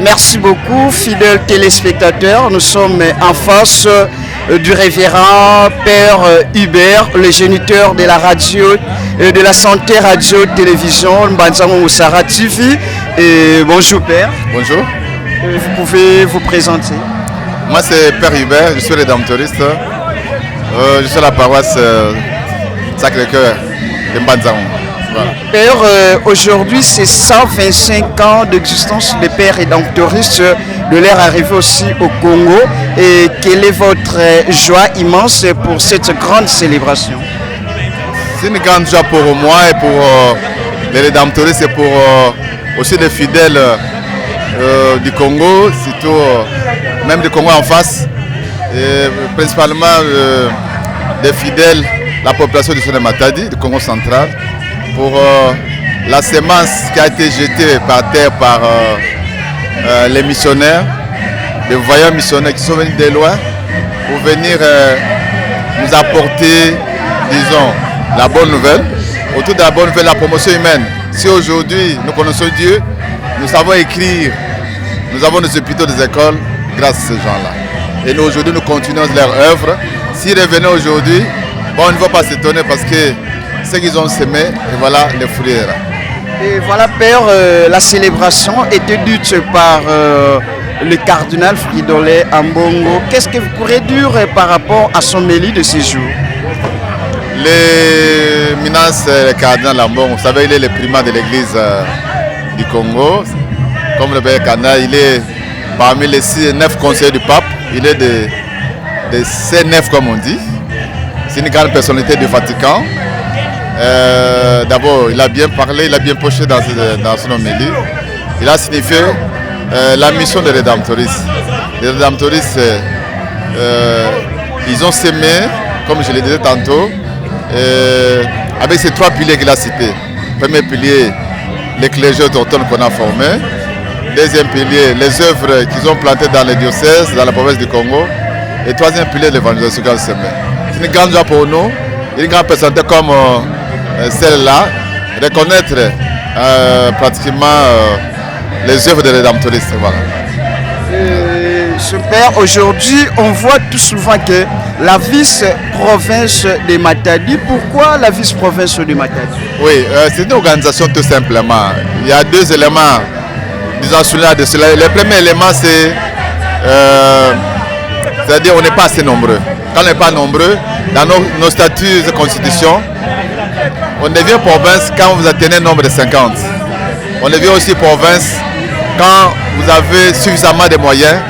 Merci beaucoup, fidèles téléspectateurs. Nous sommes en face du révérend Père Hubert, le géniteur de la radio, de la santé radio-télévision, Mbanzango Moussara TV. Et bonjour Père. Bonjour. Vous pouvez vous présenter. Moi c'est Père Hubert, je suis rédemptoriste. Je suis à la paroisse Sacré-Cœur de Mbanzango. Voilà. Père, aujourd'hui c'est 125 ans d'existence des pères rédemptoristes, de leur arrivée aussi au Congo. Et quelle est votre joie immense pour cette grande célébration? C'est une grande joie pour moi et pour les rédemptoristes et pour aussi les fidèles du Congo, surtout même du Congo en face, et principalement des fidèles, la population du Sud Matadi, du Congo central, pour la sémence qui a été jetée par terre par les missionnaires, les voyants missionnaires qui sont venus de loin pour venir nous apporter, disons, la bonne nouvelle. Autour de la bonne nouvelle, la promotion humaine. Si aujourd'hui nous connaissons Dieu, nous savons écrire, nous avons des hôpitaux, des écoles, grâce à ces gens-là. Et nous aujourd'hui nous continuons leur œuvre. S'ils revenaient aujourd'hui, bon, on ne va pas s'étonner parce que ce qu'ils ont semé, et voilà les fruits. Et voilà Père, la célébration était due par le cardinal Fridolin Ambongo. Qu'est-ce que vous pourrez dire par rapport à son mélie de ces jours? L'éminence cardinal Ambongo, vous savez, il est le primat de l'église du Congo. Comme le père cardinal, il est parmi les 9 conseillers du pape. Il est de ces 9 comme on dit. C'est une grande personnalité du Vatican. D'abord, il a bien parlé, il a bien poché dans son homélie. Il a signifié la mission des Rédemptoristes. Les Rédemptoristes, ils ont sémé, comme je le disais tantôt, avec ces 3 piliers qu'il a cités. Premier pilier, les clergés autochtones qu'on a formés. Deuxième pilier, les œuvres qu'ils ont plantées dans les diocèses, dans la province du Congo. Et troisième pilier, l'évangélisation qu'ils ont sémé. C'est une grande joie pour nous, une grande personnalité comme celle-là, reconnaître pratiquement les œuvres des Rédemptoristes. Voilà. Super. Aujourd'hui, on voit tout souvent que la vice-province de Matadi. Pourquoi la vice-province de Matadi? Oui, c'est une organisation tout simplement. Il y a 2 éléments, disons, de cela. Le premier élément, c'est-à-dire qu'on n'est pas assez nombreux. Quand on n'est pas nombreux, dans nos statuts de constitution, on devient province quand vous atteignez un nombre de 50. On devient aussi province quand vous avez suffisamment de moyens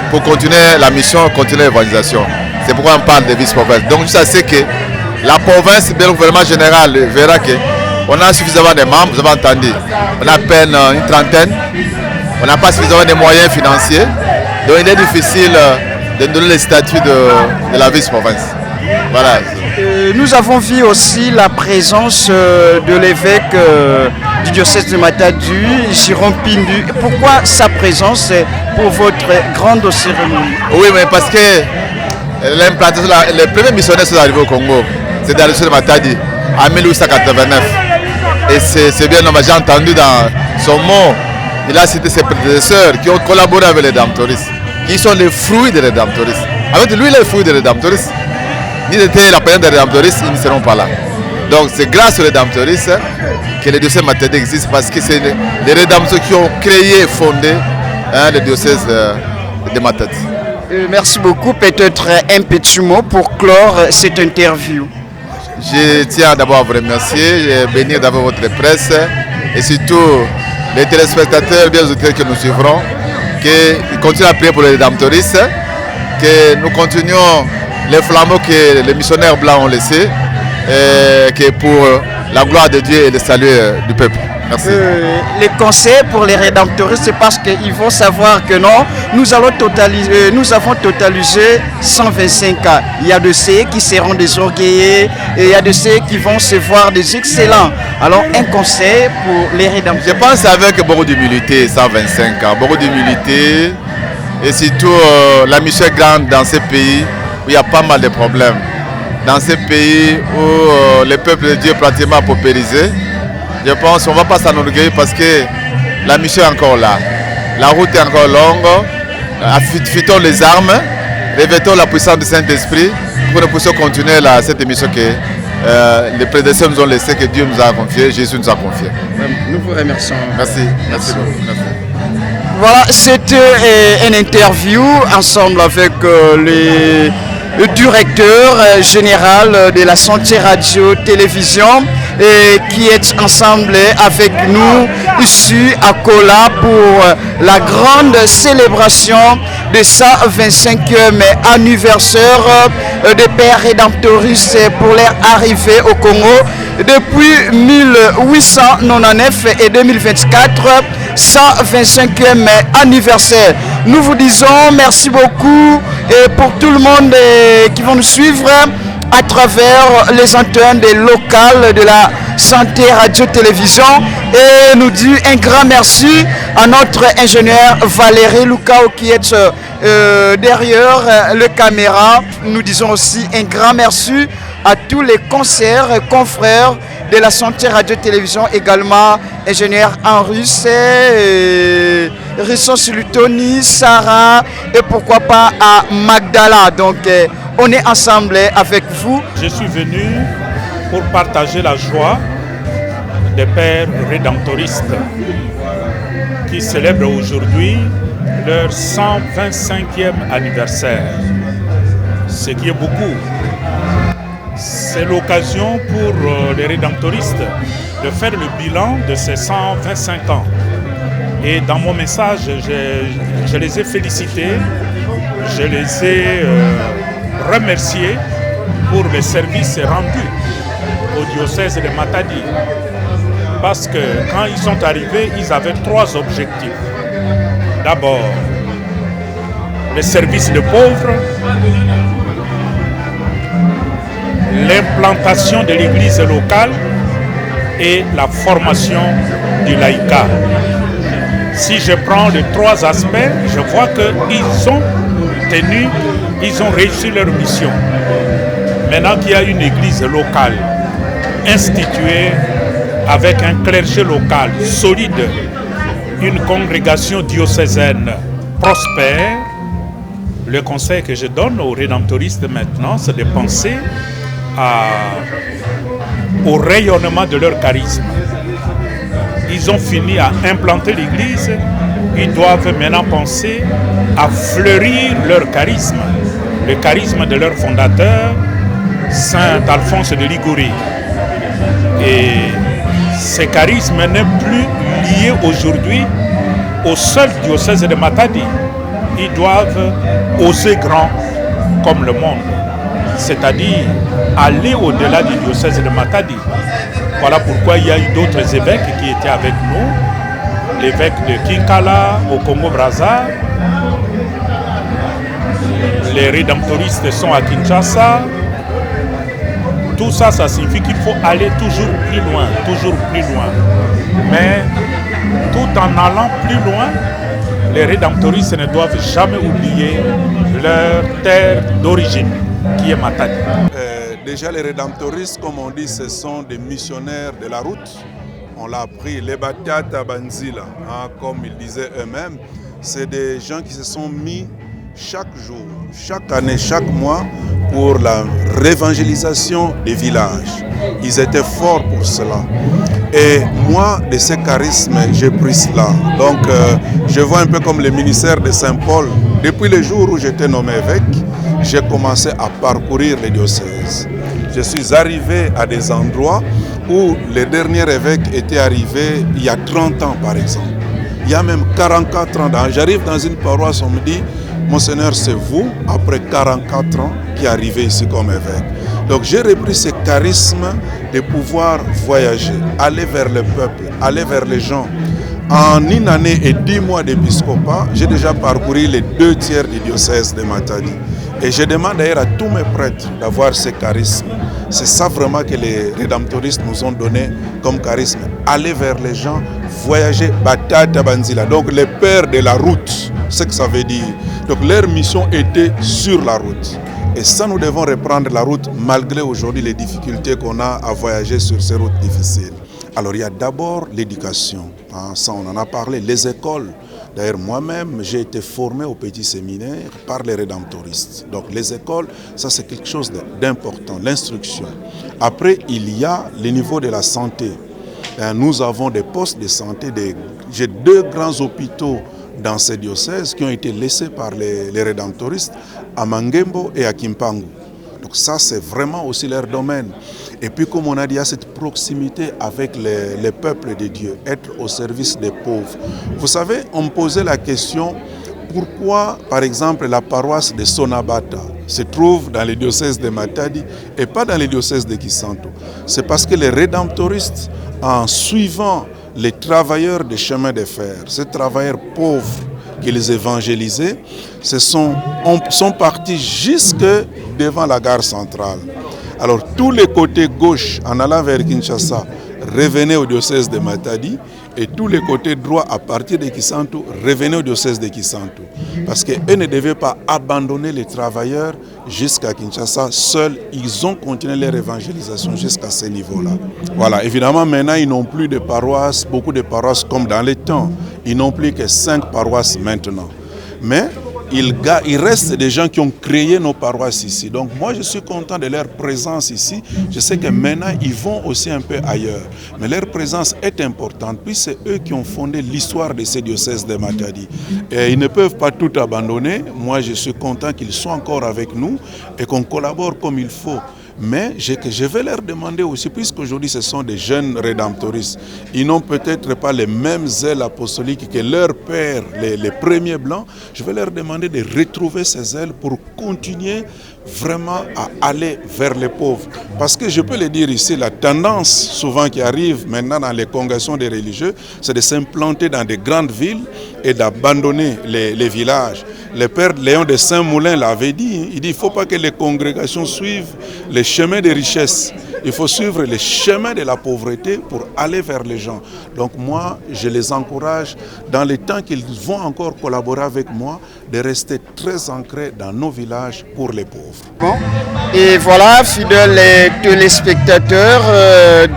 pour continuer la mission, continuer l'évangélisation. C'est pourquoi on parle de vice-province. Donc je sais que la province, bien le gouvernement général verra qu'on a suffisamment de membres, vous avez entendu. On a à peine une trentaine, on n'a pas suffisamment de moyens financiers. Donc il est difficile de donner le statut de la vice-province. Voilà. Nous avons vu aussi la présence de l'évêque du diocèse de Matadi, Jérôme Pindu. Pourquoi sa présence pour votre grande cérémonie? Oui, mais parce que l'implantation, les premiers missionnaires sont arrivés au Congo. C'est dans le diocèse de Matadi en 1889. Et c'est bien normal. J'ai entendu dans son mot, il a cité ses prédécesseurs qui ont collaboré avec les Rédemptoristes, qui sont les fruits des Rédemptoristes. Avec lui, les fruits des Rédemptoristes. S'ils étaient la période des Rédemptoristes, ils ne seront pas là. Donc c'est grâce aux Rédemptoristes que le diocèse Matadi existe, parce que c'est les Rédemptoristes qui ont créé et fondé le diocèse de Matadi. Merci beaucoup. Peut-être un petit mot pour clore cette interview. Je tiens d'abord à vous remercier et bénir d'avoir votre presse et surtout les téléspectateurs, bien auditeurs que nous suivrons, qu'ils continuent à prier pour les Rédemptoristes, que nous continuons les flambeaux que les missionnaires blancs ont laissés, que pour la gloire de Dieu et le salut du peuple. Merci. Les conseils pour les Rédemptoristes, c'est parce qu'ils vont savoir que non, nous avons totalisé 125 cas. Il y a de ceux qui seront désorgueillés et il y a de ceux qui vont se voir des excellents. Alors un conseil pour les Rédemptoristes. Je pense avec beaucoup d'humilité, 125 ans, beaucoup d'humilité et surtout la mission est grande dans ces pays où il y a pas mal de problèmes. Dans ces pays où le peuple de Dieu est pratiquement paupérisé, je pense qu'on ne va pas s'enorgueillir parce que la mission est encore là. La route est encore longue. Affûtons les armes, revêtons la puissance du Saint-Esprit pour que nous puissions continuer cette mission que les prédécesseurs nous ont laissé, que Dieu nous a confié, Jésus nous a confié. Nous vous remercions. Merci. Merci beaucoup. Merci. Voilà, c'était une interview ensemble avec le directeur général de la Santé Radio Télévision et qui est ensemble avec nous ici à Kola pour la grande célébration de 125e anniversaire des Pères Rédemptoristes pour leur arrivée au Congo depuis 1899 et 2024, 125e anniversaire. Nous vous disons merci beaucoup et pour tout le monde qui va nous suivre à travers les antennes des locales de la Santé Radio Télévision, et nous dit un grand merci à notre ingénieur Valérie Lucao qui est derrière le caméra. Nous disons aussi un grand merci à tous les concerts confrères de la Santé Radio Télévision, également ingénieur Henri Risson Sulutoni, Sarah et pourquoi pas à Magdala. Donc on est ensemble avec vous. Je suis venu pour partager la joie des Pères Rédemptoristes qui célèbrent aujourd'hui leur 125e anniversaire, ce qui est beaucoup. C'est l'occasion pour les rédemptoristes de faire le bilan de ces 125 ans. Et dans mon message, je les ai félicités, je les ai remerciés pour les services rendus au diocèse de Matadi. Parce que quand ils sont arrivés, ils avaient 3 objectifs. D'abord, les services de pauvres, l'implantation de l'église locale et la formation du laïcat. Si je prends les 3 aspects, je vois qu'ils ont ils ont réussi leur mission. Maintenant qu'il y a une église locale instituée avec un clergé local solide, une congrégation diocésaine prospère, le conseil que je donne aux rédemptoristes maintenant, c'est de penser au rayonnement de leur charisme. Ils ont fini à implanter l'église, ils doivent maintenant penser à fleurir leur charisme, le charisme de leur fondateur, Saint Alphonse de Liguori. Et ce charisme n'est plus lié aujourd'hui au seul diocèse de Matadi. Ils doivent oser grand comme le monde, c'est-à-dire aller au-delà du diocèse de Matadi. Voilà pourquoi il y a eu d'autres évêques qui étaient avec nous, l'évêque de Kinkala au Congo-Brazza, les rédemptoristes sont à Kinshasa. Tout ça, ça signifie qu'il faut aller toujours plus loin, Mais tout en allant plus loin, les rédemptoristes ne doivent jamais oublier leur terre d'origine, qui est Matadi. Déjà, les rédemptoristes, comme on dit, ce sont des missionnaires de la route. On l'a appris, les Batata Banzila, comme ils disaient eux-mêmes. C'est des gens qui se sont mis chaque jour, chaque année, chaque mois pour la révangélisation des villages. Ils étaient forts pour cela. Et moi, de ce charisme, j'ai pris cela. Donc, je vois un peu comme le ministère de Saint-Paul. Depuis le jour où j'étais nommé évêque, j'ai commencé à parcourir les diocèses. Je suis arrivé à des endroits où les derniers évêques étaient arrivés il y a 30 ans, par exemple. Il y a même 44 ans. J'arrive dans une paroisse, on me dit, Monseigneur, c'est vous, après 44 ans, qui arrivez ici comme évêque. Donc j'ai repris ce charisme de pouvoir voyager, aller vers le peuple, aller vers les gens. En une année et 10 mois d'épiscopat, j'ai déjà parcouru les 2/3 du diocèse de Matadi. Et je demande d'ailleurs à tous mes prêtres d'avoir ce charisme. C'est ça vraiment que les rédemptoristes nous ont donné comme charisme. Aller vers les gens, voyager, Batata Banzila. Donc les pères de la route, c'est ce que ça veut dire. Donc leur mission était sur la route. Et ça, nous devons reprendre la route malgré aujourd'hui les difficultés qu'on a à voyager sur ces routes difficiles. Alors il y a d'abord l'éducation. Ça, on en a parlé. Les écoles. D'ailleurs, moi-même, j'ai été formé au petit séminaire par les rédemptoristes. Donc les écoles, ça c'est quelque chose d'important, l'instruction. Après, il y a le niveau de la santé. Nous avons des postes de santé. J'ai 2 grands hôpitaux dans ces diocèses qui ont été laissés par les rédemptoristes à Mangembo et à Kimpangu. Donc ça, c'est vraiment aussi leur domaine. Et puis, comme on a dit, il y a cette proximité avec les peuples de Dieu, être au service des pauvres. Vous savez, on me posait la question, pourquoi, par exemple, la paroisse de Sonabata se trouve dans le diocèse de Matadi et pas dans le diocèse de Kisanto? C'est parce que les rédemptoristes, en suivant les travailleurs des chemins de fer, ces travailleurs pauvres qu'ils évangélisaient, sont partis jusque devant la gare centrale. Alors tous les côtés gauche en allant vers Kinshasa revenaient au diocèse de Matadi et tous les côtés droits à partir de Kisanto revenaient au diocèse de Kisanto. Parce qu'eux ne devaient pas abandonner les travailleurs jusqu'à Kinshasa. Seuls, ils ont continué leur évangélisation jusqu'à ce niveau-là. Voilà, évidemment, maintenant, ils n'ont plus de paroisses, beaucoup de paroisses comme dans les temps. Ils n'ont plus que 5 paroisses maintenant. Mais il reste des gens qui ont créé nos paroisses ici. Donc moi, je suis content de leur présence ici. Je sais que maintenant, ils vont aussi un peu ailleurs. Mais leur présence est importante, puis c'est eux qui ont fondé l'histoire de ces diocèses de Matadi. Et ils ne peuvent pas tout abandonner. Moi, je suis content qu'ils soient encore avec nous et qu'on collabore comme il faut. Mais je vais leur demander aussi, puisqu'aujourd'hui ce sont des jeunes rédemptoristes, ils n'ont peut-être pas les mêmes ailes apostoliques que leurs pères, les premiers blancs, je vais leur demander de retrouver ces ailes pour continuer vraiment à aller vers les pauvres. Parce que je peux le dire ici, la tendance souvent qui arrive maintenant dans les congrégations des religieux, c'est de s'implanter dans des grandes villes et d'abandonner les villages. Le père Léon de Saint-Moulin l'avait dit, il dit il ne faut pas que les congrégations suivent les chemins des richesses. Il faut suivre les chemins de la pauvreté pour aller vers les gens. Donc moi, je les encourage, dans les temps qu'ils vont encore collaborer avec moi, de rester très ancrés dans nos villages pour les pauvres. Bon. Et voilà, fidèles téléspectateurs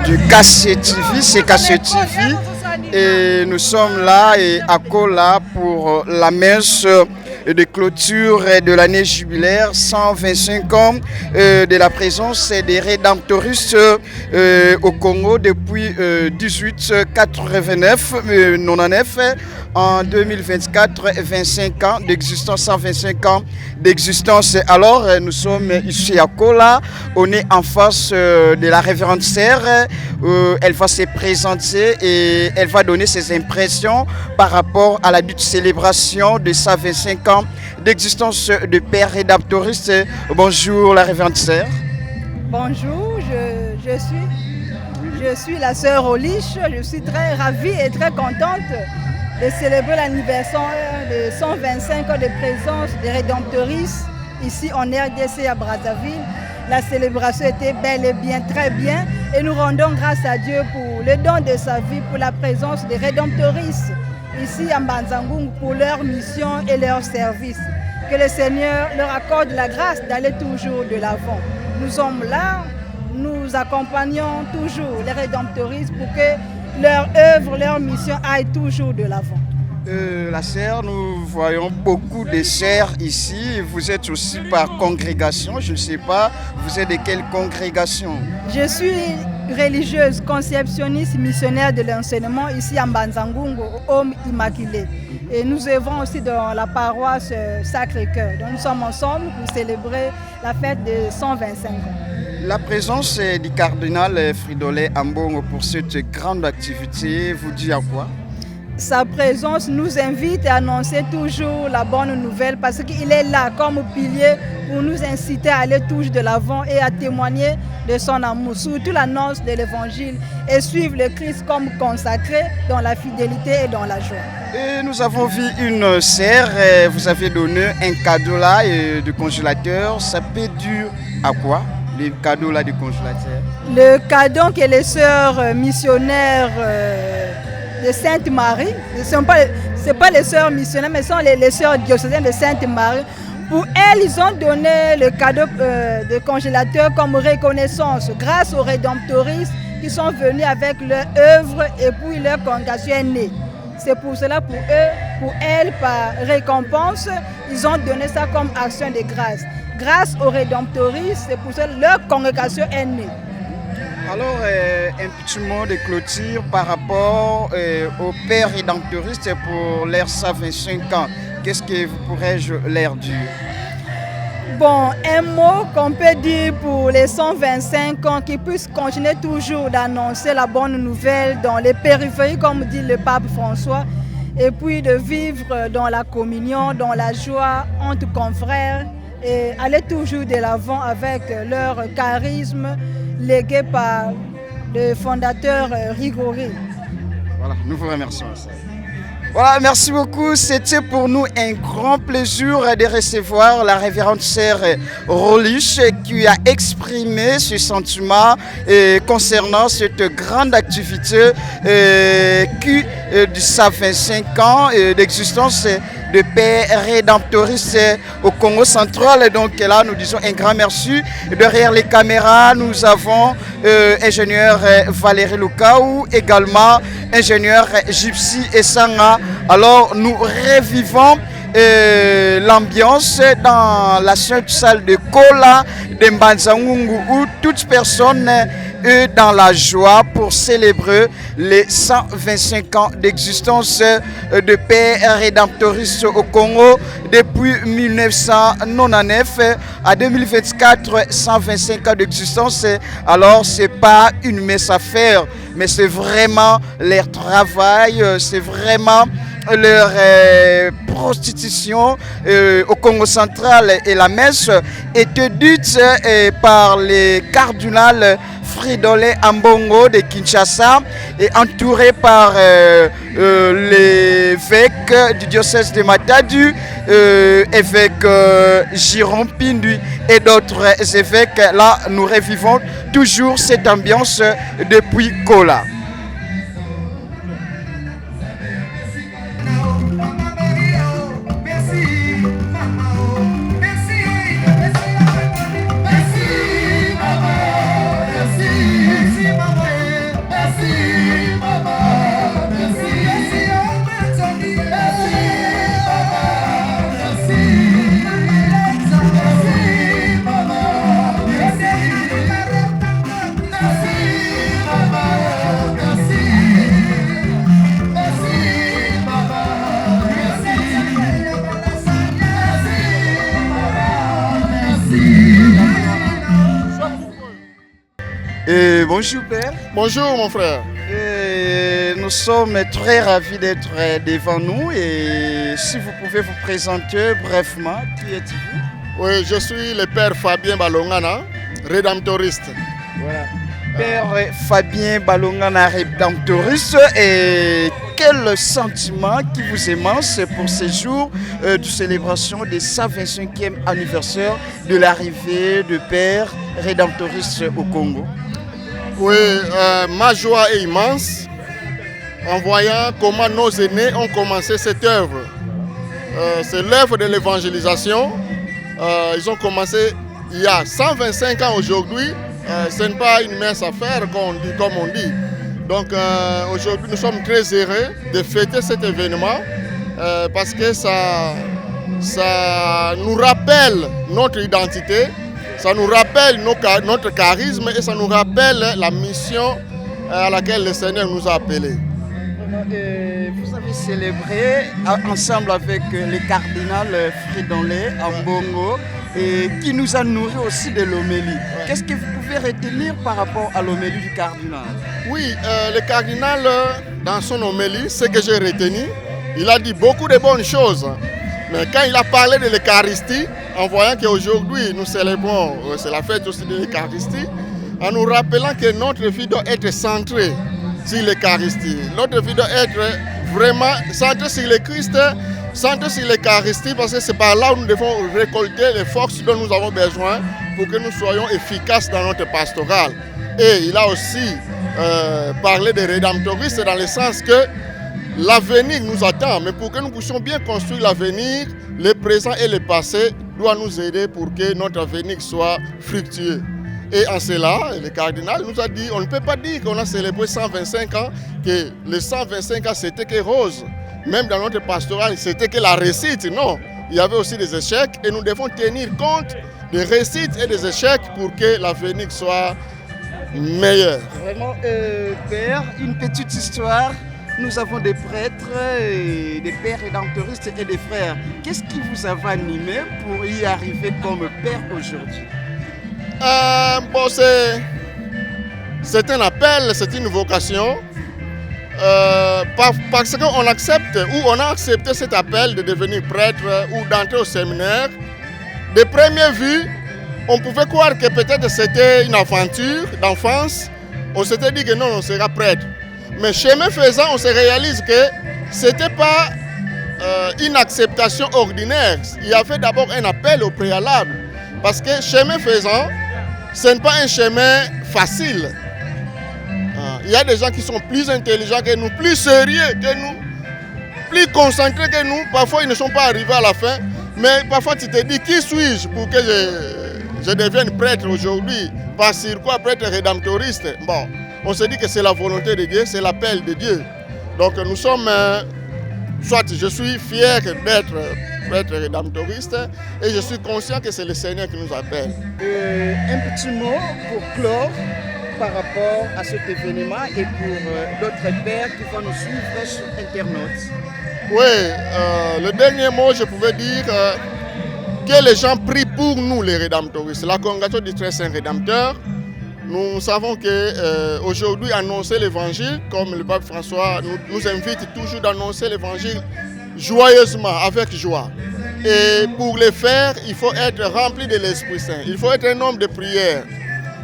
du KCTV, c'est KCTV. Et nous sommes là et à Kola pour la messe de clôture de l'année jubilaire, 125 ans de la présence des rédemptoristes au Congo depuis 1889, 99. En 2024, 25 ans d'existence, 125 ans d'existence. Alors, nous sommes ici à Kola, on est en face de la révérende sœur. Elle va se présenter et elle va donner ses impressions par rapport à la dite célébration de 125 ans d'existence de Père rédemptoriste. Bonjour la révérende sœur. Bonjour, je suis la sœur Oliche. Je suis très ravie et très contente de célébrer l'anniversaire de 125 ans de présence des rédemptoristes ici en RDC à Brazzaville. La célébration était bel et bien, très bien, et nous rendons grâce à Dieu pour le don de sa vie, pour la présence des rédemptoristes ici à Mbanzangungu, pour leur mission et leur service. Que le Seigneur leur accorde la grâce d'aller toujours de l'avant. Nous sommes là, nous accompagnons toujours les rédemptoristes pour que leur œuvre, leur mission aille toujours de l'avant. La sœur, nous voyons beaucoup de sœurs ici. Vous êtes aussi par congrégation, je ne sais pas, vous êtes de quelle congrégation? Je suis religieuse, conceptionniste, missionnaire de l'enseignement ici à Mbanzangungu, Homme Immaculé. Et nous œuvrons aussi dans la paroisse Sacré-Cœur. Donc nous sommes ensemble pour célébrer la fête de 125 ans. La présence du cardinal Fridolin Ambongo pour cette grande activité vous dit à quoi? Sa présence nous invite à annoncer toujours la bonne nouvelle parce qu'il est là comme pilier pour nous inciter à aller toujours de l'avant et à témoigner de son amour, surtout l'annonce de l'évangile et suivre le Christ comme consacré dans la fidélité et dans la joie. Et nous avons vu une sœur, vous avez donné un cadeau là de congélateur, ça peut durer à quoi? Le cadeau là du congélateur? Le cadeau que les sœurs missionnaires de Sainte-Marie, ce ne sont pas les sœurs missionnaires, mais ce sont les sœurs diocésaines de Sainte-Marie. Pour elles, ils ont donné le cadeau de congélateur comme reconnaissance grâce aux rédemptoristes qui sont venus avec leur œuvre et puis leur congrégation est née. C'est pour cela, pour eux, pour elles, par récompense, ils ont donné ça comme action de grâce. Grâce aux rédemptoristes, c'est pour ça que leur congrégation est née. Alors, un petit mot de clôture par rapport aux pères rédemptoristes pour leurs 125 ans. Qu'est-ce que vous pourrais-je leur dire? Bon, un mot qu'on peut dire pour les 125 ans, qu'ils puissent continuer toujours d'annoncer la bonne nouvelle dans les périphéries, comme dit le pape François, et puis de vivre dans la communion, dans la joie entre confrères, et aller toujours de l'avant avec leur charisme légué par le fondateur Rigori. Voilà, nous vous remercions. Voilà, merci beaucoup. C'était pour nous un grand plaisir de recevoir la révérende sœur Roliche qui a exprimé ce sentiment concernant cette grande activité qui, de 125 ans d'existence de Père rédemptoriste au Congo central. Donc là, nous disons un grand merci. Derrière les caméras, nous avons ingénieur Valérie Lukaou, également ingénieur Gypsy Essanga. Alors, nous revivons l'ambiance dans la sainte salle de Kola de Mbanzangungu où toute personne est dans la joie pour célébrer les 125 ans d'existence de Père rédemptoriste au Congo depuis 1999 à 2024, 125 ans d'existence. Alors c'est pas une mince affaire, mais c'est vraiment leur travail, c'est vraiment leur prostitution au Congo central. Et la messe était dite par le cardinal Fridolin Ambongo de Kinshasa et entouré par l'évêque du diocèse de Matadi, évêque Giron Pindu et d'autres évêques. Là, nous revivons toujours cette ambiance depuis Kola. Bonjour Père. Bonjour mon frère. Nous sommes très ravis d'être devant nous et si vous pouvez vous présenter brièvement, qui êtes-vous? Oui, je suis le Père Fabien Balongana, rédemptoriste. Voilà. Père Fabien Balongana, rédemptoriste, et quel sentiment qui vous émence pour ce jour de célébration des 125e anniversaire de l'arrivée de Père rédemptoriste au Congo? Oui, ma joie est immense en voyant comment nos aînés ont commencé cette œuvre. C'est l'œuvre de l'évangélisation. Ils ont commencé il y a 125 ans aujourd'hui. Ce n'est pas une mince affaire comme on dit. Donc aujourd'hui nous sommes très heureux de fêter cet événement parce que ça nous rappelle notre identité. Ça nous rappelle notre charisme et ça nous rappelle la mission à laquelle le Seigneur nous a appelés. Vous avez célébré ensemble avec le cardinal Fridolin Ambongo et qui nous a nourri aussi de l'homélie. Ouais. Qu'est-ce que vous pouvez retenir par rapport à l'homélie du cardinal? Oui, le cardinal, dans son homélie, ce que j'ai retenu, il a dit beaucoup de bonnes choses. Mais quand il a parlé de l'Eucharistie, en voyant qu'aujourd'hui nous célébrons, c'est la fête aussi de l'Eucharistie, en nous rappelant que notre vie doit être centrée sur l'Eucharistie. Notre vie doit être vraiment centrée sur le Christ, centrée sur l'Eucharistie, parce que c'est par là où nous devons récolter les forces dont nous avons besoin pour que nous soyons efficaces dans notre pastoral. Et il a aussi parlé des rédemptoristes dans le sens que l'avenir nous attend, mais pour que nous puissions bien construire l'avenir, le présent et le passé doivent nous aider pour que notre avenir soit fructueux. Et en cela, le cardinal nous a dit, on ne peut pas dire qu'on a célébré 125 ans, que les 125 ans c'était que rose. Même dans notre pastoral, c'était que la réussite. Non, il y avait aussi des échecs et nous devons tenir compte des réussites et des échecs pour que l'avenir soit meilleur. Vraiment, Père, une petite histoire. Nous avons des prêtres, des pères rédemptoristes et des frères. Qu'est-ce qui vous a animé pour y arriver comme père aujourd'hui? Bon, c'est un appel, c'est une vocation. Parce qu'on accepte ou on a accepté cet appel de devenir prêtre ou d'entrer au séminaire. De première vue, on pouvait croire que peut-être c'était une aventure d'enfance. On s'était dit que non, on sera prêtre. Mais chemin faisant, on se réalise que ce n'était pas une acceptation ordinaire. Il y avait d'abord un appel au préalable. Parce que chemin faisant, ce n'est pas un chemin facile. Il y a des gens qui sont plus intelligents que nous, plus sérieux que nous, plus concentrés que nous. Parfois, ils ne sont pas arrivés à la fin. Mais parfois, tu te dis, qui suis-je pour que je devienne prêtre aujourd'hui? Par sur quoi prêtre rédemptoriste? Bon, on se dit que c'est la volonté de Dieu, c'est l'appel de Dieu. Donc nous sommes, soit je suis fier d'être prêtre rédemptoriste et je suis conscient que c'est le Seigneur qui nous appelle. Un petit mot pour clore par rapport à cet événement et pour d'autres pères qui vont nous suivre sur Internet. Oui, le dernier mot, je pouvais dire que les gens prient pour nous, les rédemptoristes. La congrégation du Très Saint Rédempteur, nous savons qu'aujourd'hui, annoncer l'évangile, comme le pape François nous invite toujours d'annoncer l'évangile joyeusement, avec joie. Et pour le faire, il faut être rempli de l'Esprit Saint. Il faut être un homme de prière.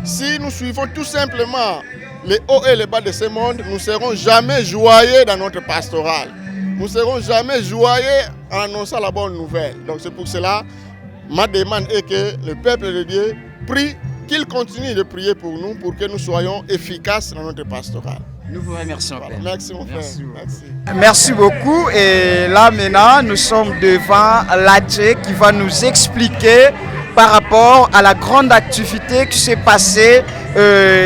Si nous suivons tout simplement les hauts et les bas de ce monde, nous ne serons jamais joyeux dans notre pastoral. Nous ne serons jamais joyeux en annonçant la bonne nouvelle. Donc c'est pour cela, ma demande est que le peuple de Dieu prie, qu'il continue de prier pour nous, pour que nous soyons efficaces dans notre pastoral. Nous vous remercions. Voilà. Merci mon frère. Merci beaucoup. Et là maintenant, nous sommes devant l'Adje qui va nous expliquer par rapport à la grande activité qui s'est passée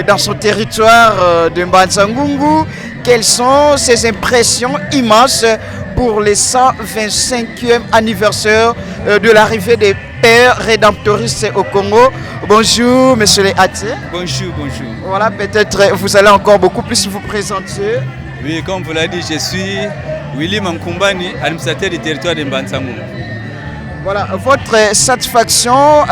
dans son territoire de Mbanza-Ngungu. Quelles sont ses impressions immenses pour les 125e anniversaire de l'arrivée des Pères rédemptoristes au Congo. Bonjour, monsieur le Adje. Bonjour. Voilà, peut-être vous allez encore beaucoup plus vous présenter. Oui, comme vous l'avez dit, je suis Willy Mankumbani, administrateur du territoire de Mbanza-Ngungu. Voilà, votre satisfaction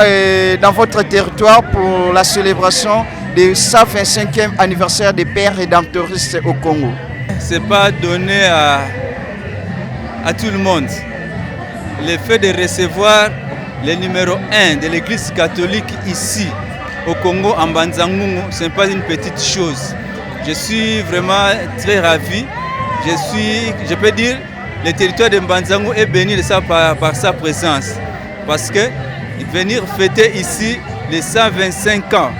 dans votre territoire pour la célébration du 125e anniversaire des Pères rédemptoristes au Congo. Ce n'est pas donné à tout le monde. Le fait de recevoir le numéro 1 de l'église catholique ici au Congo, en Mbanza-Ngungu, ce n'est pas une petite chose. Je suis vraiment très ravi. Je peux dire, le territoire de Mbanza-Ngungu est béni de ça par sa présence. Parce que venir fêter ici les 125 ans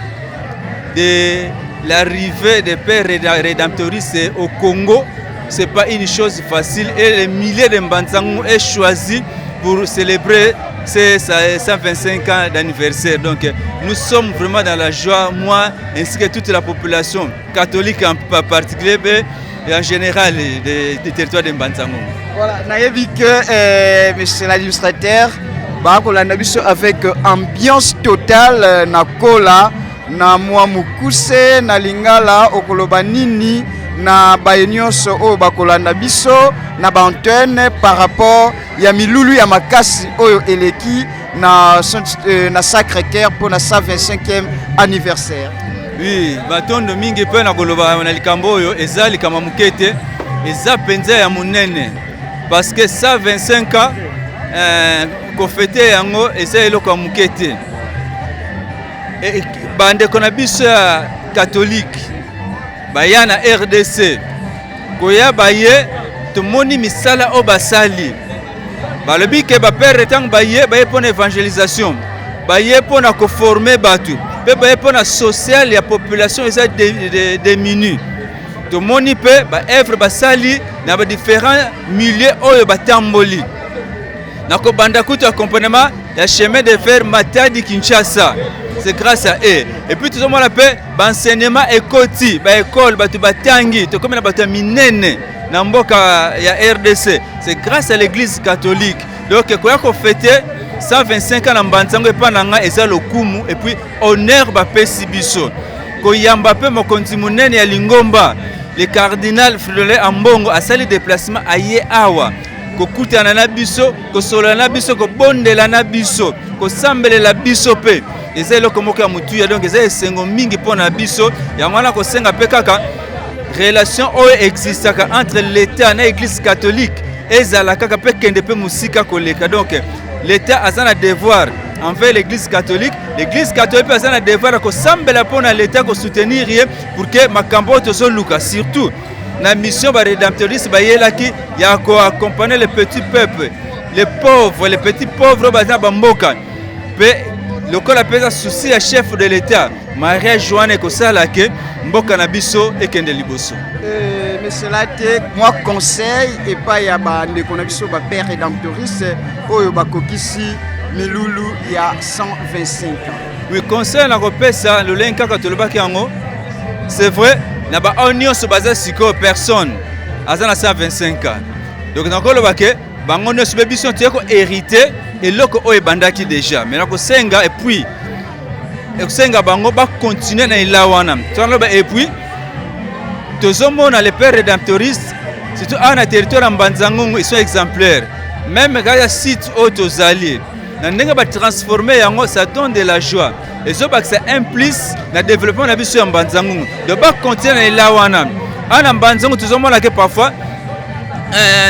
de l'arrivée des Pères rédemptoristes au Congo, ce n'est pas une chose facile. Et les milliers de Mbanza-Ngungu est choisi pour célébrer ces 125 ans d'anniversaire. Donc nous sommes vraiment dans la joie, moi ainsi que toute la population catholique en particulier et en général des territoires de Mbanza-Ngungu. Voilà, nayebi que monsieur l'administrateur avec ambiance totale na kola na mwa mukuse na lingala okoloba nini na bayonyoso o bakolanda biso na bantene par rapport ya milulu ya makasi oyo eleki na Sacré-Cœur pour na 125e anniversaire. Oui, batondo mingi pe na koloba na likambo oyo eza likama mukete eza penza ya munene parce que 125 ans ko fete yango eza eloko mukete. Et bandeko na biso ya catholique baya na RDC koya baye tomoni misala o basali balobi ke ba père tang baye pour l'évangélisation baye pour na ko former batu pe baye pour na social ya population eza démunie tomoni pe ba œuvre basali na ba différents milieux oyo batamboli na ko banda kutu accompagnement ya chemin de fer Matadi Kinshasa. C'est grâce à eux. Et puis tout le monde appelle enseignement école, école, batangi, tout comme na batu minene na mboka ya RDC. C'est grâce à l'église catholique. Donc quoi qu'on fête 125 ans na Mbanza-Ngungu et pananga eza lokumu et puis honneur ba pesi biso. Ko yamba pe mokonzi munene ya Lingomba, le cardinal Fridolin Ambongo a sali déplacement aye awa. Ko kutana na biso, ko solola na biso, ko bondela na biso, ko sambelela biso pe. Eza eloko moko ya mutuya donc eza esengo mingi pona biso yango wana kosenga pe kaka relation oyo existaka entre l'état na église catholique ezala kaka pe kende pe musika koleka. Donc l'état a un devoir envers l'église catholique a un devoir ko sambela pona l'état ko soutenir pour que makambo tozo luka surtout na mission ba rédemptoriste ba yelaki ya ko accompagner les petits peuples, les petits pauvres ba mboka pe le col appelle souci à chef de l'État. Maria Joanne Kosalake, Mboka Nabiso et Kende Liboso. Mais cela était moi conseil et pas ya ba nekonabiso ba père rédemptoriste oyo ba kokisi milulu ya 125 ans. Oui, conseil na kopesa le lenka katolobaki yango. C'est vrai, na ba onion so baza siko personne azana 125 ans. Donc na kolobake bango nyonso mpe biso toye kohérite eloko oyo ebandaki déjà maintenant kosenga et puis ekosenga bango bacontinue na ela wana toloba et puis tozomona les pères rédemptoristes surtout awa na territoire ya Mbanza-Ngungu ils sont exemplaires même kaka ya site oyo tozali na ndenge batransforme yango ça donne de la joie ezobakisa un plus na développement na biso ya Mbanza-Ngungu donc bacontinue na ela wana awa na Mbanza-Ngungu tozomona ke parfois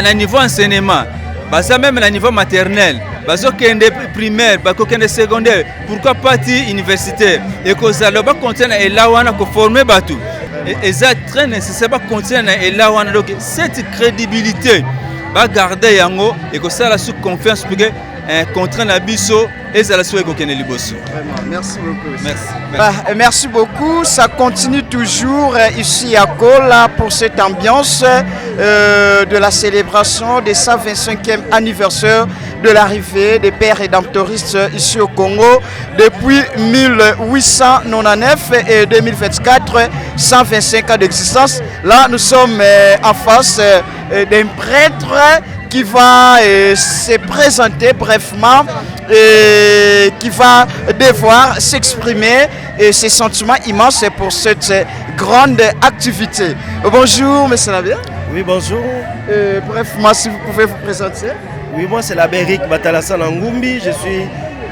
na niveau enseignement baza même na niveau maternel bazokende primaire bakokende secondaire pourquoi pas universitaire ekozala bacontinue na ela wana koforme bato eza très nécessaire bacontinue na ela wana donc cette crédibilité bagarde yango ekosala sous confiance pour que contrat na biso ezala sous ekokende liboso. Merci beaucoup. Merci. Merci beaucoup. Ça continue toujours ici à Kola pour cette ambiance de la célébration des 125e anniversaire de l'arrivée des pères rédemptoristes ici au Congo depuis 1899 et 2024, 125 ans d'existence. Là, nous sommes en face d'un prêtre qui va se présenter brièvement et qui va devoir s'exprimer et ses sentiments immenses pour cette grande activité. Bonjour, monsieur l'abbé. Oui, bonjour. Brièvement, si vous pouvez vous présenter. Oui, moi c'est l'abbé Rick Batalasana Ngumbi. Je suis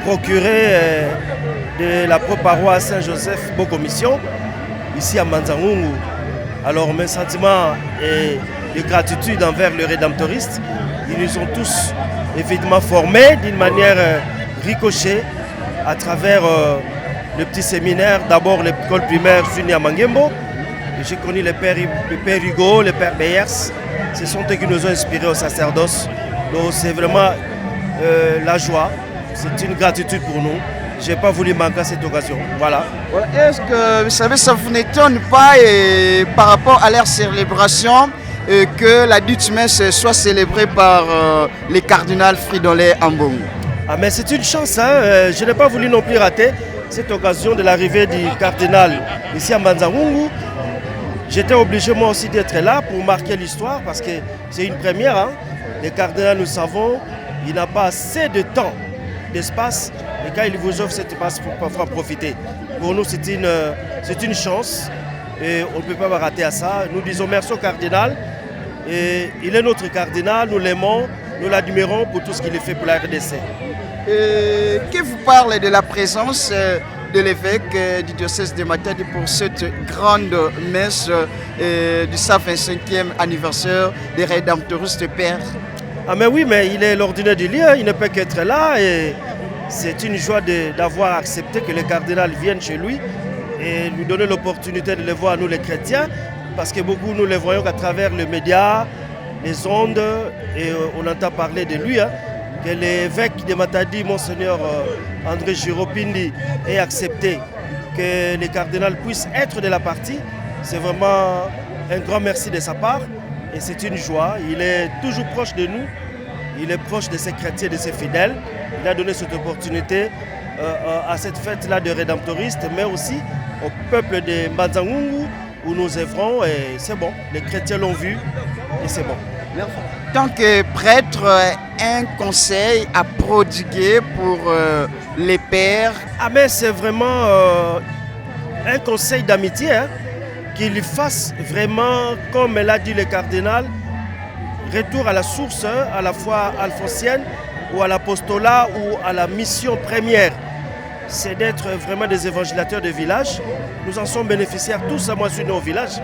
procuré de la pro-paroisse Saint-Joseph Bokomission, ici à Mbanza-Ngungu. Alors mes sentiments de gratitude envers les rédemptoristes. Ils nous ont tous évidemment formés d'une manière ricochée à travers le petit séminaire, d'abord l'école primaire Juni à Mangembo. J'ai connu le père Hugo, le père Beyers. Ce sont eux qui nous ont inspirés au sacerdoce. Donc c'est vraiment la joie, c'est une gratitude pour nous. Je n'ai pas voulu manquer cette occasion. Voilà. Est-ce que vous savez, ça vous n'étonne pas par rapport à leur célébration que la dite messe soit célébrée par les cardinals Fridolin Ambongo? Ah mais c'est une chance, hein. Je n'ai pas voulu non plus rater cette occasion de l'arrivée du cardinal ici à Mbanza-Ngungu. J'étais obligé moi aussi d'être là pour marquer l'histoire parce que c'est une première. Hein. Les cardinals, nous savons, il n'a pas assez de temps, d'espace, et quand il vous offre cet espace pour pouvoir en profiter. Pour nous, c'est une chance et on ne peut pas rater à ça. Nous disons merci au cardinal. Et il est notre cardinal, nous l'aimons, nous l'admirons pour tout ce qu'il fait pour la RDC. Que vous parlez de la présence de l'évêque du diocèse de Matadi pour cette grande messe du 125e anniversaire des rédemptoristes pères? Ah mais oui, mais il est l'ordinaire du lieu, il ne peut qu'être là et c'est une joie d'avoir accepté que le cardinal vienne chez lui et nous donner l'opportunité de le voir, nous les chrétiens, parce que beaucoup nous les voyons qu'à travers les médias, les ondes, et on entend parler de lui, hein, que l'évêque de Matadi, Monseigneur André Giropindi, ait accepté que le cardinal puisse être de la partie. C'est vraiment un grand merci de sa part et c'est une joie. Il est toujours proche de nous, il est proche de ses chrétiens, de ses fidèles. Il a donné cette opportunité à cette fête-là de rédemptoristes, mais aussi au peuple de Mbanza-Ngungu où nous œuvrons et c'est bon, les chrétiens l'ont vu et c'est bon. Merci. Tant que prêtre, un conseil à prodiguer pour les pères? Ah mais c'est vraiment un conseil d'amitié, hein, qu'il fasse vraiment, comme l'a dit le cardinal, retour à la source, hein, à la foi alphonsienne ou à l'apostolat ou à la mission première. C'est d'être vraiment des évangélisateurs de village. Nous en sommes bénéficiaires tous. Moi, je suis né au village.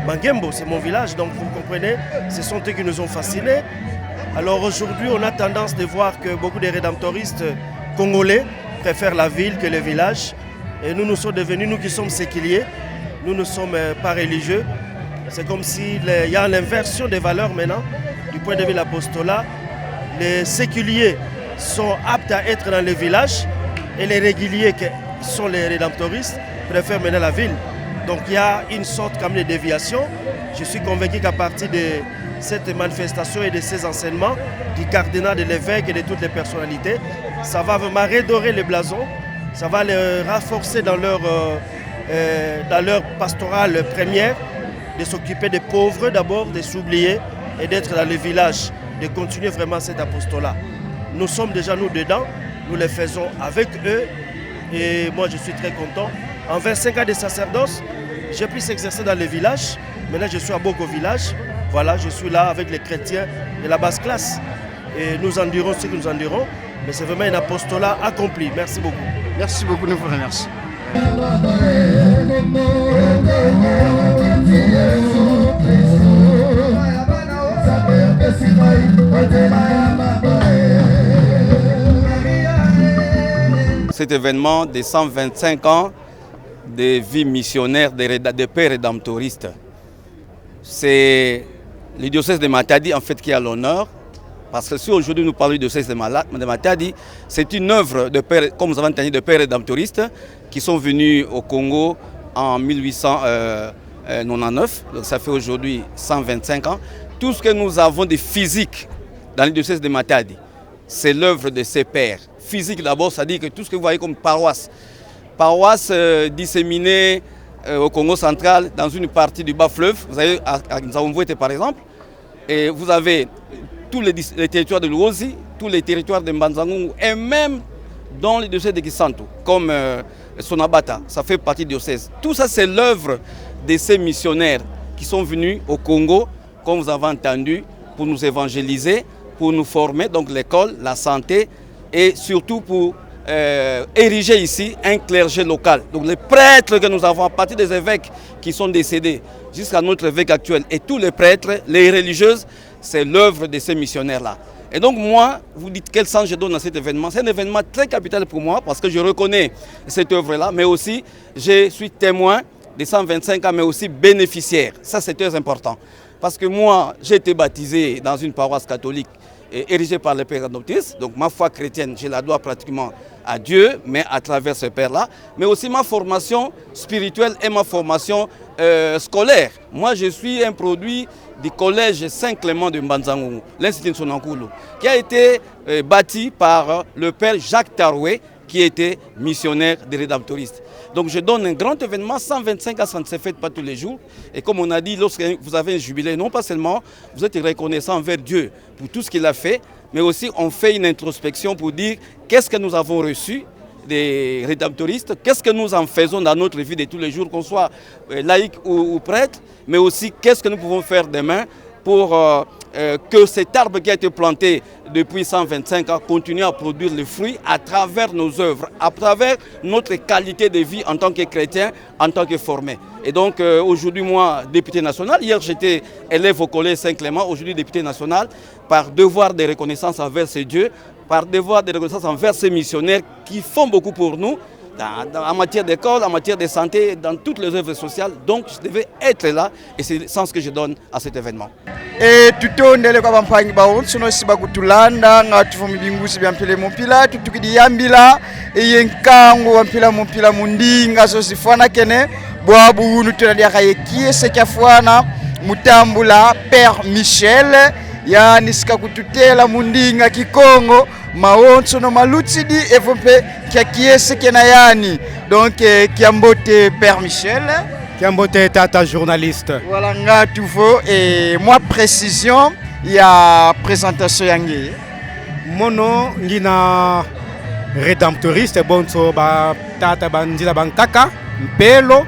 Mangembo, c'est mon village, donc vous comprenez, ce sont eux qui nous ont fascinés. Alors aujourd'hui, on a tendance de voir que beaucoup de rédemptoristes congolais préfèrent la ville que le village. Et nous, nous sommes devenus, nous qui sommes séculiers, nous ne sommes pas religieux. C'est comme s'il y a l'inversion des valeurs maintenant, du point de vue de l'apostolat. Les séculiers sont aptes à être dans les villages et les réguliers, qui sont les rédemptoristes, préfèrent mener la ville. Donc il y a une sorte comme de déviation. Je suis convaincu qu'à partir de cette manifestation et de ces enseignements du cardinal, de l'évêque et de toutes les personnalités, ça va vraiment redorer les blasons, ça va les renforcer dans leur pastorale première, de s'occuper des pauvres d'abord, des oubliés et d'être dans les villages. de continuer vraiment cet apostolat. Nous sommes déjà nous dedans, nous les faisons avec eux et moi je suis très content. En 25 ans de sacerdoce, j'ai pu s'exercer dans les villages. Maintenant je suis à Boko village. Voilà, je suis là avec les chrétiens de la basse classe. Et nous en dirons ce que nous en dirons. Mais c'est vraiment un apostolat accompli. Merci beaucoup. Merci beaucoup, nous vous remercions. Cet événement des 125 ans de vie missionnaire des pères rédemptoristes, c'est le diocèse de Matadi en fait qui a l'honneur. Parce que si aujourd'hui nous parlons du diocèse de Matadi, c'est une œuvre de pères, comme vous avez entendu, de pères rédemptoristes qui sont venus au Congo en 1899. Donc ça fait aujourd'hui 125 ans. Tout ce que nous avons de physique dans le diocèse de Matadi, c'est l'œuvre de ces pères. Physique d'abord, ça dit que tout ce que vous voyez comme paroisse disséminée au Congo central, dans une partie du bas fleuve, vous avez à Nzamouete par exemple, et vous avez tous les territoires de Luozi, tous les territoires de Mbanzangungu, et même dans le diocèse de Kisantu, comme Sonabata, ça fait partie du diocèse. Tout ça, c'est l'œuvre de ces missionnaires qui sont venus au Congo, comme vous avez entendu, pour nous évangéliser, pour nous former, donc l'école, la santé, et surtout pour ériger ici un clergé local. Donc les prêtres que nous avons, à partir des évêques qui sont décédés, jusqu'à notre évêque actuel, et tous les prêtres, les religieuses, c'est l'œuvre de ces missionnaires-là. Et donc moi, vous dites quel sens je donne à cet événement. C'est un événement très capital pour moi parce que je reconnais cette œuvre-là, mais aussi je suis témoin des 125 ans, mais aussi bénéficiaire. Ça, c'est très important. Parce que moi, j'ai été baptisé dans une paroisse catholique érigée par les pères adoptistes. Donc ma foi chrétienne, je la dois pratiquement à Dieu, mais à travers ce père-là. Mais aussi ma formation spirituelle et ma formation scolaire. Moi, je suis un produit du collège Saint-Clément de Mbanzangungu, l'Institut Sonankulu, qui a été bâti par le père Jacques Taroué, qui était missionnaire des rédemptoristes. Donc je donne un grand événement, 125 ans, ça ne se fait pas tous les jours. Et comme on a dit, lorsque vous avez un jubilé, non pas seulement vous êtes reconnaissant envers Dieu pour tout ce qu'il a fait, mais aussi on fait une introspection pour dire qu'est-ce que nous avons reçu des rédemptoristes, qu'est-ce que nous en faisons dans notre vie de tous les jours, qu'on soit laïque ou prêtre, mais aussi qu'est-ce que nous pouvons faire demain pour que cet arbre qui a été planté depuis 125 ans continue à produire les fruits à travers nos œuvres, à travers notre qualité de vie en tant que chrétien, en tant que formé. Et donc aujourd'hui, moi, député national, hier j'étais élève au collège Saint-Clément, aujourd'hui député national, par devoir de reconnaissance envers ces dieux, par devoir de reconnaissance envers ces missionnaires qui font beaucoup pour nous, en matière d'école, en matière de santé, dans toutes les œuvres sociales. Donc je devais être là et c'est le sens que je donne à cet événement. Et tutondele kwa bampangi baon sono siba kutulanda ngatu mibingusi byampile mumpila tutukidi yambila eyenkango wampila mumpila mundinga so sifana kene bwabu nutela ya kayekie sekafwana mutambula Père Michel ya nisika kututela mundinga kikongo maonso no malutsidi evompe kia kiese kena yani donc kiambote Père Michel Kiambote tata journaliste. Voilà ngatu fo et moi précision ya présentation yangi mono ngina rédemptoriste bonso ba tata bandila bankaka mpelo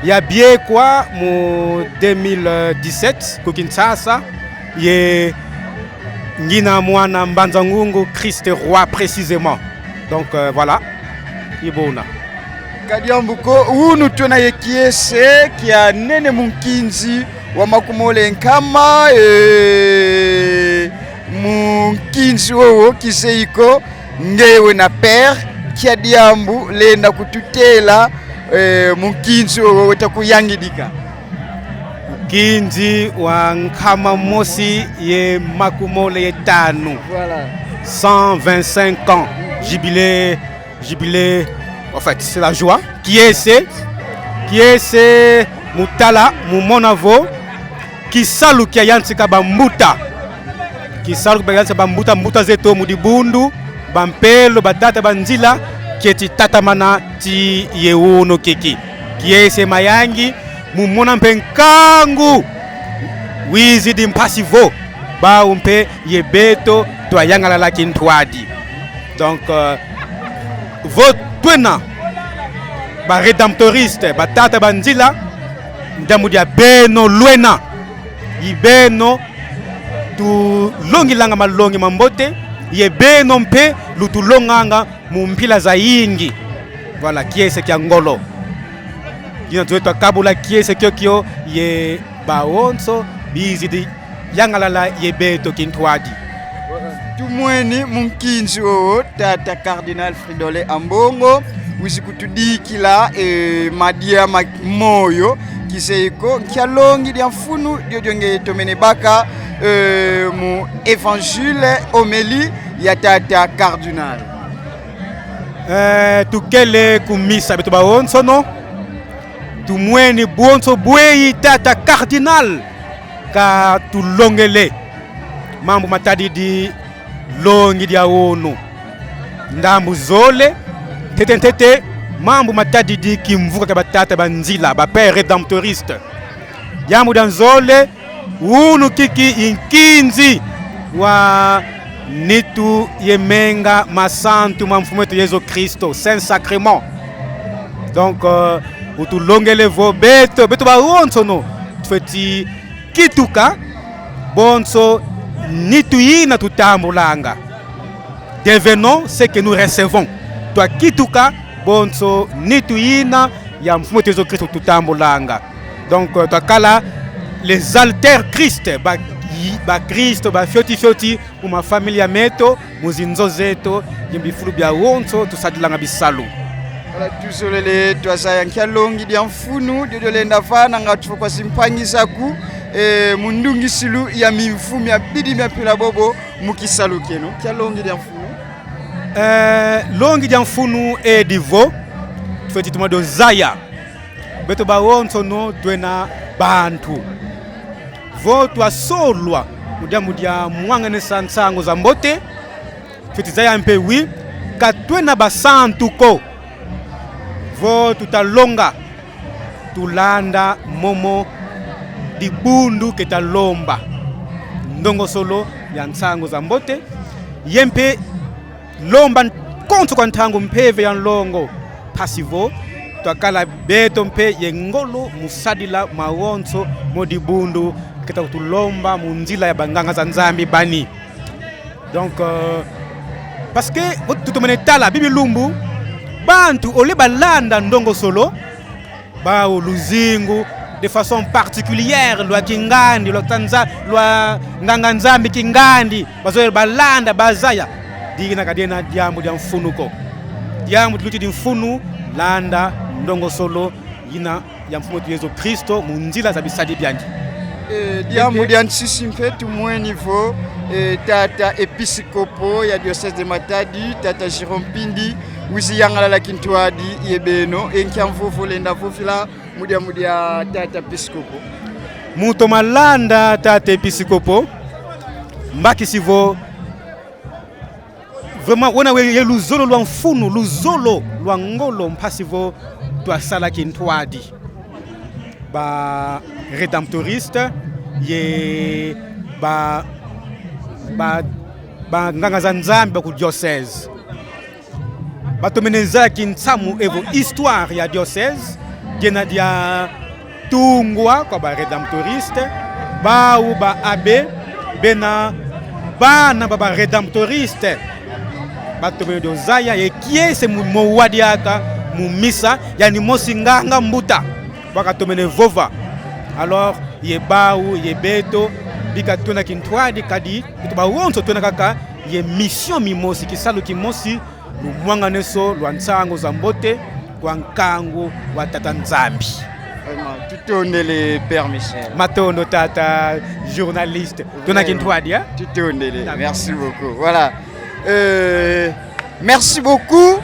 ya bie kwa mu 2017 ku Kinshasa ye ngina mwana Mbanzangungu Christ roi précisément. Donc voilà ibona Kadiambuko unu tuna yekiese kia nene munkinzi wa makumole nkama munkinzi wowo kiseiko ngewe na père kia diambu lenda kututela munkinzi wowo takuyangidika kinzi wa nkama mosi ye makumole ye tanu. Voilà 125 ans jubilé en fait c'est la joie qui est mutala mumonavo qui salu qui yantsika bambuta qui salu qui yantsika bambuta mbuta zeto mudibundu bampelo batata banzila qui eti tatamana ti yeuno kiki qui est mayangi mumona mpenkangu wizi dimpasivo bawu mpe ye beto twayangala la kintwadi. Donc vo twena ba rédemptoriste batata banzila ndamu dia beno lwena ibeno tu longilanga malongi mambote ye beno mpe lutulonganga mumpila za yingi. Voilà kiese kya ngolo kina tuetwa kabula kiese kyokyo ye baonso bizidi yangalala ye beto kintwadi. Tumweni munkinzi oo tata Cardinal Fridolin Ambongo wizikutudikila madia moyo kiseiko kyalongi dia mfunu diojonge tomene baka mu évangile homélie ya tata Cardinal. Tukele kumisa beto baonso no tumweni bonso bweyi tata Cardinal ka tulongele mambo matadi di longi dia ono ndambu zole tete mambo matadi di kimvuka ka batata banzila ba père rédemptoriste yamu danzole unu kiki inkinzi wa nitu yemenga masantu mamfumo wetu Yesu Kristo Saint Sacrement. Donc utulongele vo beto ba onso no tfeti kituka bonso nitu yina tutambulanga. Devenons ce que nous recevons. Toi kituka bonso nitu yina ya mfumo wetu Yesu Kristo tutambulanga. Donc toi kala les alters Christ ba Kristo ba fioti uma familia meto muzinzo zeto yimbifulu bya wonso tusadilanga bisalu. Voilà tuzolele twasaya nkyalongi dia mfunu dodolenda fana ngatu kwa simpangisa ku mundungi silu ya mifumi ya bidi mapila bobo mukisalu keno kyalongi dia mfunu longi dia mfunu divo tufeti tumado zaya beto ba wonso no twena bantu vo twasolwa mudia mwangane sansango za mbote fitizaya mpe wi katwena basantu ko vo tutalonga tulanda momo di bundu ketalomba ndongo solo ya nsango za mbote yempe lomba konto kwa ntango mpeve ya nlongo pasivo twakala beto mpe yengolo musadila mawonso modi bundu keta kutulomba munzila ya banganga za nzambi bani. Donc parce que tutomene tala bibi lumbu bantu ole balanda ndongo solo ba luzingu de façon particulière lwa kingandi lwa tanza lwa nganga nzambi kingandi bazo balanda bazaya digina kadena diambo dia mfunuko diambo tuluti di mfunu landa ndongo solo yina ya mfumo tu Yesu Kristo munzila za bisadi byandi. Diambo dia nsisi mfetu mwe niveau tata episcopo ya diocèse de Matadi tata Jérôme Pindi wizi yangala la kintwadi yebeno enkyamvuvu lenda fufila mudia tata episcopo muto malanda tata episcopo mbaki sivo vraiment wona we luzolo lwa mfunu luzolo lwa ngolo mpasivo twasala kintwadi ba rédemptoriste ye ba nganga za nzambi ku diocèse batomeneza kintsamu evo histoire ya diocèse gena dia tungwa kwa ba rédemptoriste ba ou ba abbé bena bana ba rédemptoriste batomeno zaya ye kiese mu wadiaka mu misa yani mosinganga mbuta bakatomene vova. Alors ye baou ye beto bika tuna kintwadi kadi kutuba wonso tuna kaka ye mission mimosi kisalu kimosi lumwanga neso lwa nsango za mbote kwa nkango wa tata nzambi. Vraiment tutondele Père Michel matondo tata journaliste tuna kintwadi ya tutondele. Merci beaucoup. Voilà merci beaucoup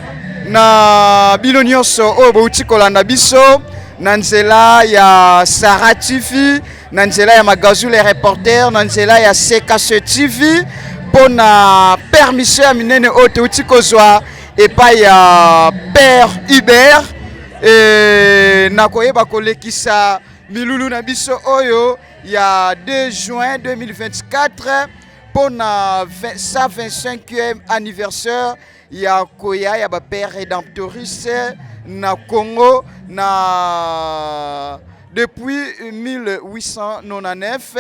na bino nyonso oyo bouti kolanda biso na nzela ya Sarah TV, na nzela ya Magazule Reporter, na nzela ya CKC TV pona permission ya minene ote uti kozwa epa ya Père Hubert na koyeba kolekisa milulu na biso oyo ya 2 juin 2024 pour na 125e anniversaire ya koya ya ba père rédemptoriste na Congo na depuis 1899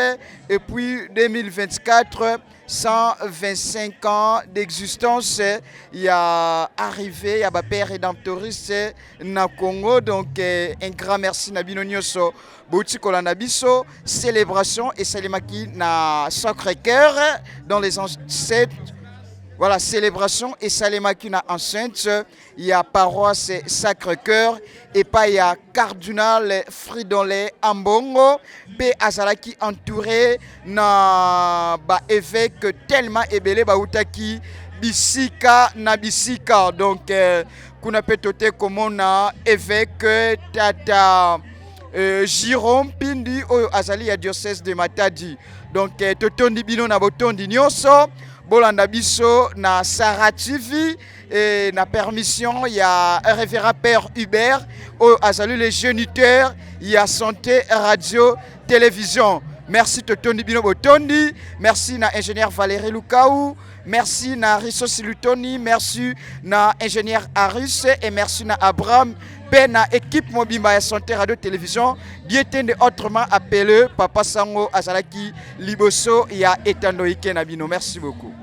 et puis 2024 125 ans d'existence, il y a arrivé, il y a un père rédemptoriste na Congo, donc un grand merci na bino nyonso bouti kolanda biso célébration et salimaki na Sacré-Cœur dans les ancêtres. Voilà, célébration et salimaki na enceinte, il y a paroisse Sacré-Cœur et pas il y a cardinal Fridolin Ambongo pe azalaki entouré na ba évêque tellement ébélé ba utaki bisika na bisika, donc kuna petote komona évêque tata Jérôme Pindi oyo azali ya diocèse de Matadi, donc totondi bino na botondi nyonso bolanda biso na Sarah TV et na permission il y a un révérend père Hubert oyo azali les géniteurs il y a santé radio télévision. Merci totondi bino botondi, merci na ingénieur Valérie Lukaou, merci na Risso Silutoni, merci na ingénieur Arus et merci na Abraham na équipe mobimba ya santé radio télévision diétende autrement appelé Papa Sango Azalaki Liboso ya Etando Ike na bino. Merci beaucoup.